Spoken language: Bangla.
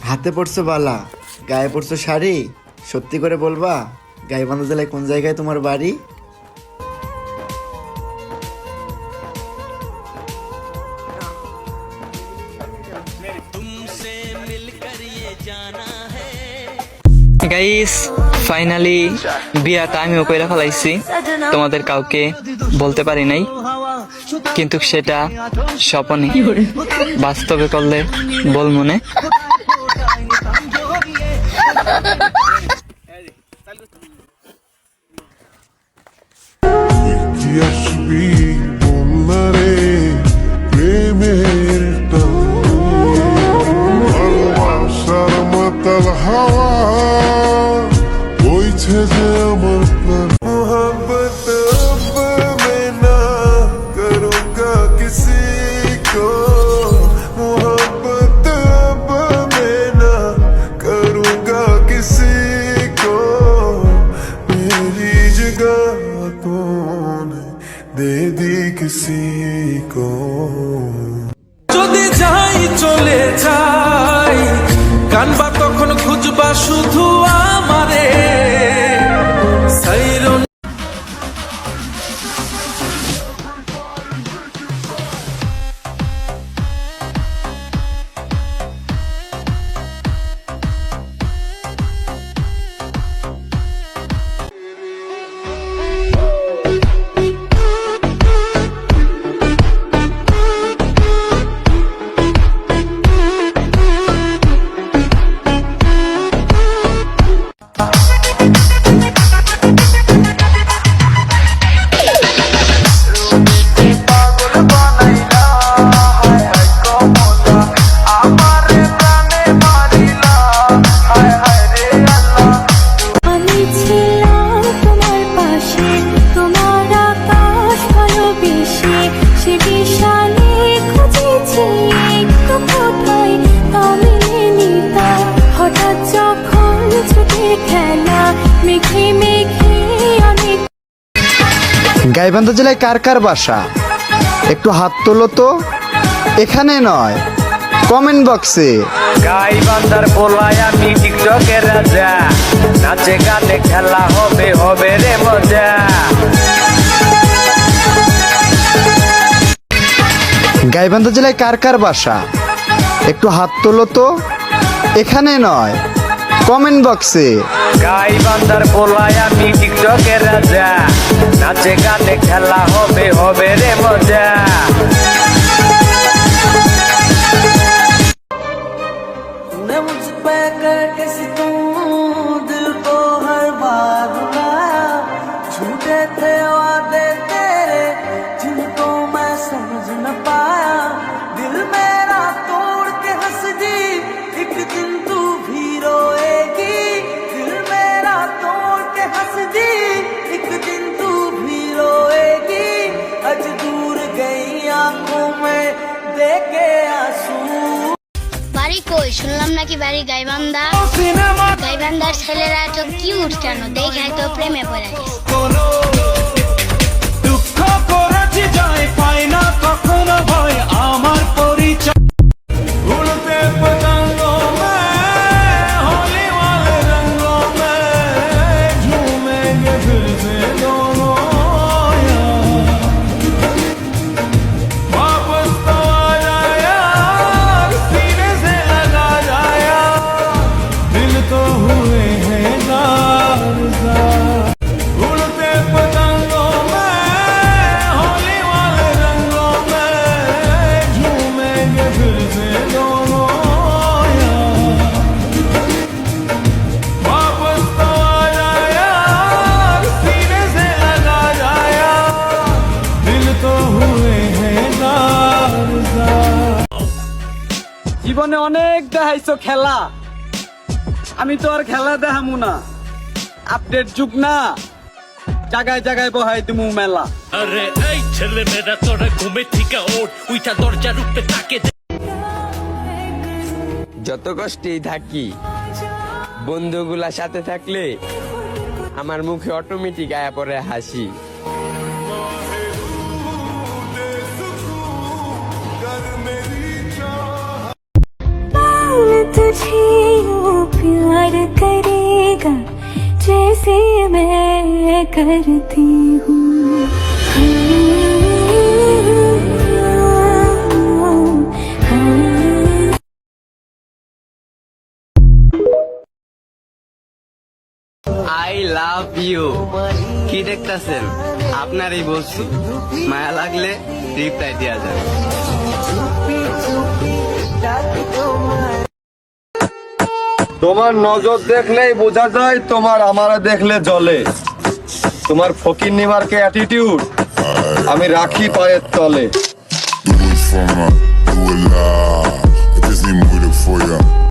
হাতে পড়ছো বালা, গায়ে পড়ছো শাড়ি, সত্যি করে বলবা গাইবান্ধা জেলায় কোন জায়গায় তোমার বাড়ি? গাইস ফাইনালি বিয়াটা আমিও কইরা ফেলাইছি, তোমাদের কাউকে বলতে পারি নাই, কিন্তু সেটা স্বপ্নে, বাস্তবে করলে বল মনে। যদি যাই চলে যাই, কানবা তখন খুঁজবা শুধু আমারে। গাইবান্ধা জেলায় কার কার বাসা একটু হাত তোলো তো, এখানে নয় কমেন্ট বক্সে। গাইবান্ধার পোলায় আমি টিকটকের রাজা, নাচে গানে খেলা হবে হবে রে মজা। গাইবান্ধা জেলায় কার কার বাসা একটু হাত তোলো তো, এখানে নয় কমেন্ট বক্সে। গাইবান্ধার পোলায় আমি টিকটকের রাজা, নাচে গানে খেলা হবে হবে রে মজা। বাড়ি কই? শুনলাম নাকি বাড়ি গাইবান্ধা। গাইবান্ধার ছেলেরা তো কিউট কেন, দেখায় তো প্রেমে পড়ে গেছে। দুঃখ করেছি যায় পাই না কখনো ভয় আমার পরিচয়। উড়তে পতঙ্গों में होली वाले रंगों में झूमेंगे फिर से दोनों यार। वापस तो आ जाए यार, सीने से लगा जाए यार, दिल तो हुए हैं जार-जार। उड़ते पतंगों में होली वाले रंगों में झूमेंगे फिर से दोनों यार। वापस तो आ जाए यार, सीने से लगा जाए यार, दिल तो हुए हैं जार-जार। জীবনে অনেক দেখাইছো খেলা, আমি তো আর খেলা দেখামু না, আপডেট যুগ না, জায়গায় জায়গায় বহাই দিমু মেলা। আরে এই ছেলে মেয়েরা তোরা ঘুমে থেকে ওঠ, উইটা দরজার উপরে তাকে। যত কষ্টেই থাকি বন্ধুগুলা সাথে থাকলে আমার মুখে অটোমেটিক আয়া পড়ে হাসি। तुझे करेगा जैसे मैं करती हूँ আই লাভ ইউ কি দেখতাছেন আপনারই বলছি মায়া লাগলে রিপ্লাই দেওয়া যাবে তোমার নজর দেখলেই বোঝা যায় তোমার আমারে দেখলে জ্বলে তোমার ফকির নিমারকে অ্যাটিটিউড আমি রাখি পায়ের তলে Do it for me, do it loud. If it's niet moeilijk voor je,